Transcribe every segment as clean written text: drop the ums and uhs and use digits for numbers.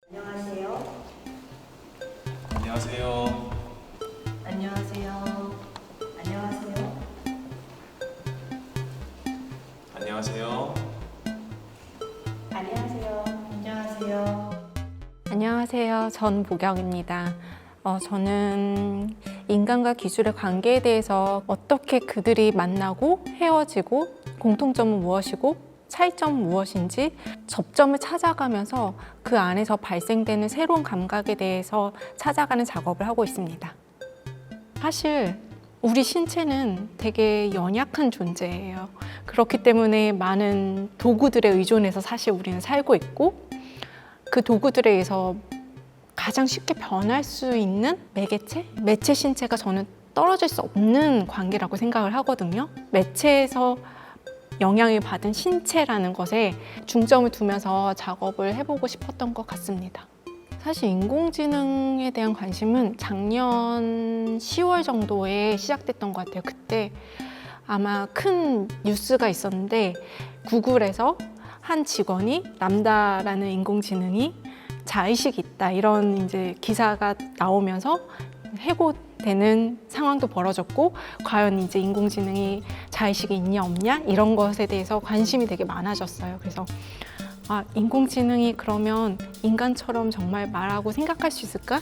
안녕하세요. 안녕하세요. 안녕하세요. 안녕하세요. 안녕하세요. 안녕하세요. 안녕하세요. 안녕하세요. 전보경입니다. 저는 인간과 기술의 관계에 대해서 어떻게 그들이 만나고 헤어지고 공통점은 무엇이고 차이점은 무엇인지 접점을 찾아가면서 그 안에서 발생되는 새로운 감각에 대해서 찾아가는 작업을 하고 있습니다. 사실 우리 신체는 되게 연약한 존재예요. 그렇기 때문에 많은 도구들에 의존해서 사실 우리는 살고 있고 그 도구들에 의해서 가장 쉽게 변할 수 있는 매체 신체가 저는 떨어질 수 없는 관계라고 생각을 하거든요. 매체에서 영향을 받은 신체라는 것에 중점을 두면서 작업을 해보고 싶었던 것 같습니다. 사실 인공지능에 대한 관심은 작년 10월 정도에 시작됐던 것 같아요. 그때 아마 큰 뉴스가 있었는데 구글에서 한 직원이 람다라는 인공지능이 자의식이 있다 이런 이제 기사가 나오면서 해고되는 상황도 벌어졌고 과연 이제 인공지능이 자의식이 있냐 없냐 이런 것에 대해서 관심이 되게 많아졌어요. 그래서 인공지능이 그러면 인간처럼 정말 말하고 생각할 수 있을까?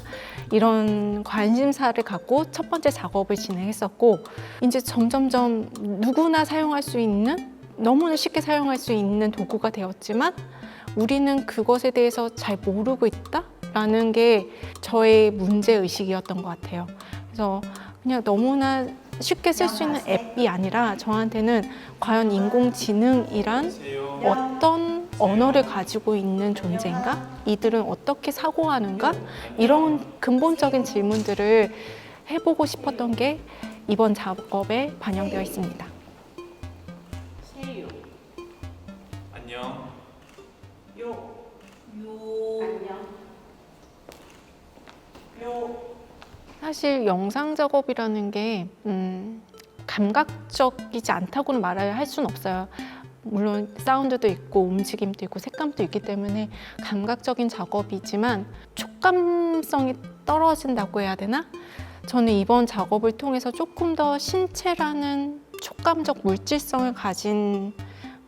이런 관심사를 갖고 첫 번째 작업을 진행했었고 이제 점점점 누구나 사용할 수 있는 너무나 쉽게 사용할 수 있는 도구가 되었지만 우리는 그것에 대해서 잘 모르고 있다라는 게 저의 문제의식이었던 것 같아요. 그래서 그냥 너무나 쉽게 쓸 수 있는 앱이 아니라 저한테는 과연 인공지능이란 어떤 언어를 가지고 있는 존재인가? 이들은 어떻게 사고하는가? 이런 근본적인 질문들을 해보고 싶었던 게 이번 작업에 반영되어 있습니다. 세요. 안녕. 요. 안녕. 요. 사실 영상 작업이라는 게 감각적이지 않다고는 말을 할 수는 없어요. 물론 사운드도 있고 움직임도 있고 색감도 있기 때문에 감각적인 작업이지만 촉감성이 떨어진다고 해야 되나? 저는 이번 작업을 통해서 조금 더 신체라는 촉감적 물질성을 가진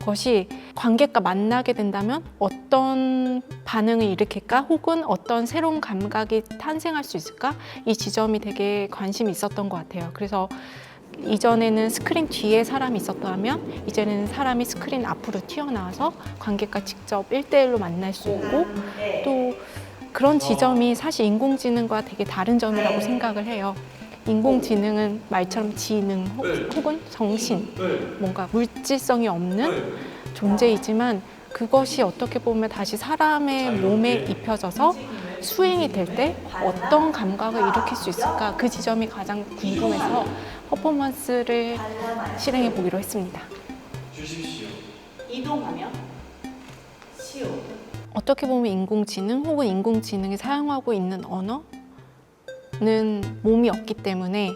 것이 관객과 만나게 된다면 어떤 반응을 일으킬까? 혹은 어떤 새로운 감각이 탄생할 수 있을까? 이 지점이 되게 관심이 있었던 것 같아요. 그래서 이전에는 스크린 뒤에 사람이 있었다면 이제는 사람이 스크린 앞으로 튀어나와서 관객과 직접 1대1로 만날 수 있고 또 그런 지점이 사실 인공지능과 되게 다른 점이라고 생각을 해요. 인공지능은 말처럼 지능 혹은 정신, 뭔가 물질성이 없는 존재이지만 그것이 어떻게 보면 다시 사람의 몸에 입혀져서 수행이 될 때 어떤 감각을 일으킬 수 있을까? 그 지점이 가장 궁금해서 퍼포먼스를 실행해 보기로 했습니다. 주십시오. 이동하면 시오. 어떻게 보면 인공지능 혹은 인공지능이 사용하고 있는 언어는 몸이 없기 때문에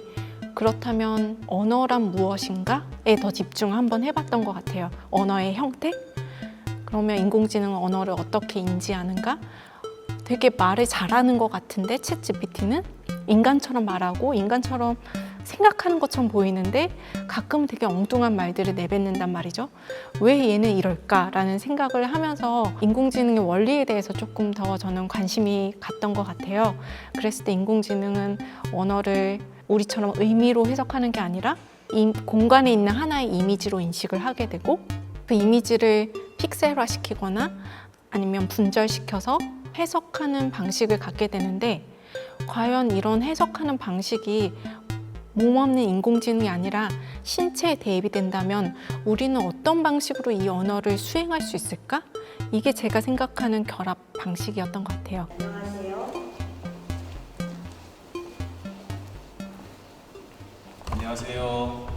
그렇다면 언어란 무엇인가에 더 집중을 한번 해봤던 것 같아요. 언어의 형태? 그러면 인공지능은 언어를 어떻게 인지하는가? 되게 말을 잘하는 것 같은데 챗 GPT는 인간처럼 말하고 인간처럼 생각하는 것처럼 보이는데 가끔 되게 엉뚱한 말들을 내뱉는단 말이죠. 왜 얘는 이럴까라는 생각을 하면서 인공지능의 원리에 대해서 조금 더 저는 관심이 갔던 것 같아요. 그랬을 때 인공지능은 언어를 우리처럼 의미로 해석하는 게 아니라 공간에 있는 하나의 이미지로 인식을 하게 되고 그 이미지를 픽셀화시키거나 아니면 분절시켜서 해석하는 방식을 갖게 되는데 과연 이런 해석하는 방식이 몸없는 인공지능이 아니라 신체에 대입이 된다면 우리는 어떤 방식으로 이 언어를 수행할 수 있을까? 이게 제가 생각하는 결합 방식이었던 것 같아요. 안녕하세요. 안녕하세요.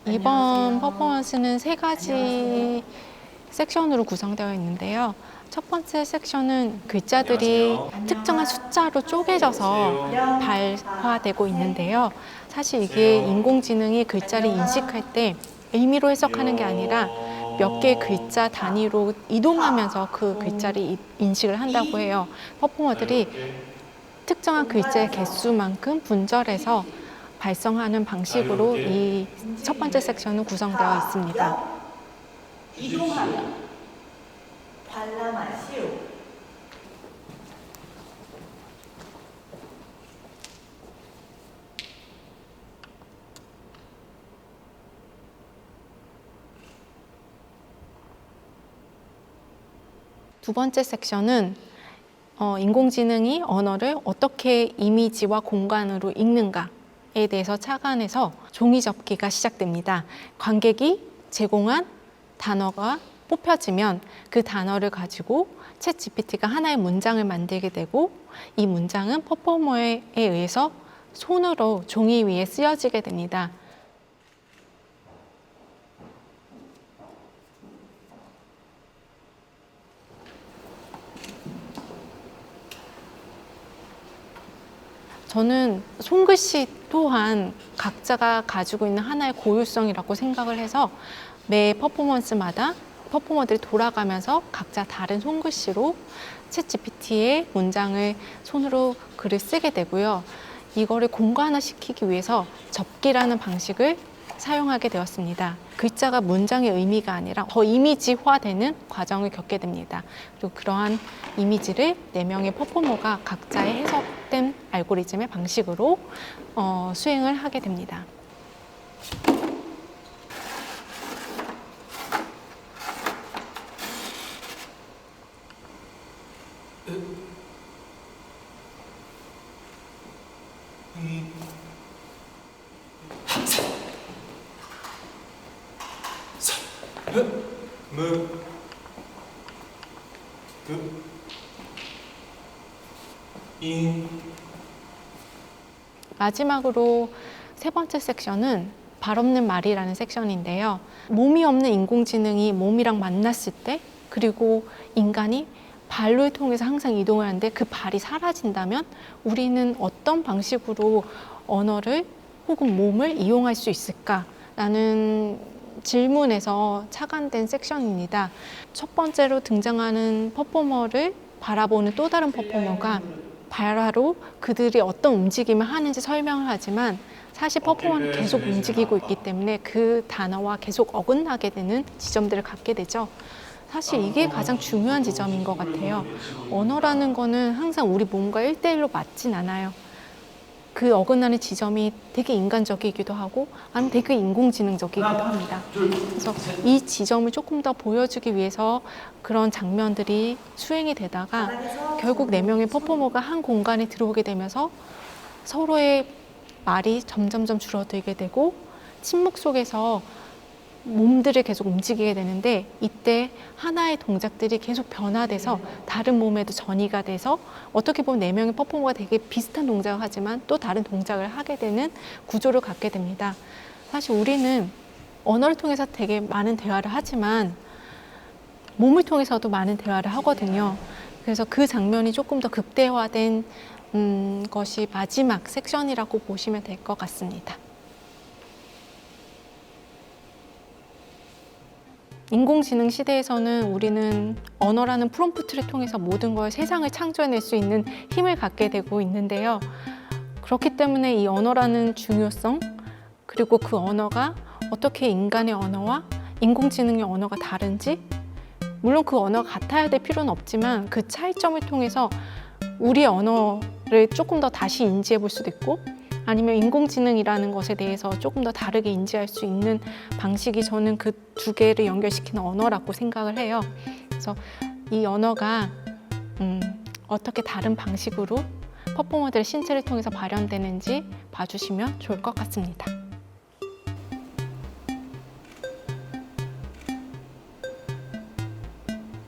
이번 퍼포먼스는 3가지 섹션으로 구성되어 있는데요. 첫 번째 섹션은 글자들이 안녕하세요. 특정한 숫자로 쪼개져서 안녕. 발화되고 있는데요. 사실 이게 인공지능이 글자를 인식할 때 의미로 해석하는 게 아니라 몇 개의 글자 단위로 이동하면서 그 글자를 인식을 한다고 해요. 퍼포머들이 특정한 글자의 개수만큼 분절해서 발성하는 방식으로 이 첫 번째 섹션은 구성되어 있습니다. 이동하면 관람하시오. 두 번째 섹션은 인공지능이 언어를 어떻게 이미지와 공간으로 읽는가에 대해서 착안해서 종이 접기가 시작됩니다. 관객이 제공한 단어가 뽑혀지면 그 단어를 가지고 챗 GPT가 하나의 문장을 만들게 되고 이 문장은 퍼포머에 의해서 손으로 종이 위에 쓰여지게 됩니다. 저는 손글씨 또한 각자가 가지고 있는 하나의 고유성이라고 생각을 해서 매 퍼포먼스마다 퍼포머들이 돌아가면서 각자 다른 손글씨로 챗 GPT의 문장을 손으로 글을 쓰게 되고요. 이거를 공간화시키기 위해서 접기라는 방식을 사용하게 되었습니다. 글자가 문장의 의미가 아니라 더 이미지화되는 과정을 겪게 됩니다. 그리고 그러한 이미지를 4명의 퍼포머가 각자의 해석된 알고리즘의 방식으로 수행을 하게 됩니다. 마지막으로 세 번째 섹션은 발 없는 말이라는 섹션인데요. 몸이 없는 인공지능이 몸이랑 만났을 때 그리고 인간이 발을 통해서 항상 이동을 하는데 그 발이 사라진다면 우리는 어떤 방식으로 언어를 혹은 몸을 이용할 수 있을까라는 질문에서 착안된 섹션입니다. 첫 번째로 등장하는 퍼포머를 바라보는 또 다른 퍼포머가 발화로 그들이 어떤 움직임을 하는지 설명을 하지만 사실 퍼포머는 계속 움직이고 있기 때문에 그 단어와 계속 어긋나게 되는 지점들을 갖게 되죠. 사실 이게 가장 중요한 지점인 것 같아요. 언어라는 거는 항상 우리 몸과 1대1로 맞진 않아요. 그 어긋나는 지점이 되게 인간적이기도 하고 아니면 되게 인공지능적이기도 합니다. 그래서 이 지점을 조금 더 보여주기 위해서 그런 장면들이 수행이 되다가 결국 4명의 퍼포머가 한 공간에 들어오게 되면서 서로의 말이 점점점 줄어들게 되고 침묵 속에서 몸들을 계속 움직이게 되는데 이때 하나의 동작들이 계속 변화돼서 다른 몸에도 전이가 돼서 어떻게 보면 4명의 퍼포머가 되게 비슷한 동작을 하지만 또 다른 동작을 하게 되는 구조를 갖게 됩니다. 사실 우리는 언어를 통해서 되게 많은 대화를 하지만 몸을 통해서도 많은 대화를 하거든요. 그래서 그 장면이 조금 더 극대화된 것이 마지막 섹션이라고 보시면 될 것 같습니다. 인공지능 시대에서는 우리는 언어라는 프롬프트를 통해서 모든 걸 세상을 창조해낼 수 있는 힘을 갖게 되고 있는데요. 그렇기 때문에 이 언어라는 중요성, 그리고 그 언어가 어떻게 인간의 언어와 인공지능의 언어가 다른지, 물론 그 언어가 같아야 될 필요는 없지만 그 차이점을 통해서 우리의 언어를 조금 더 다시 인지해 볼 수도 있고 아니면 인공지능이라는 것에 대해서 조금 더 다르게 인지할 수 있는 방식이 저는 그 두 개를 연결시키는 언어라고 생각을 해요. 그래서 이 언어가 어떻게 다른 방식으로 퍼포머들의 신체를 통해서 발현되는지 봐주시면 좋을 것 같습니다.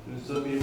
눈썹이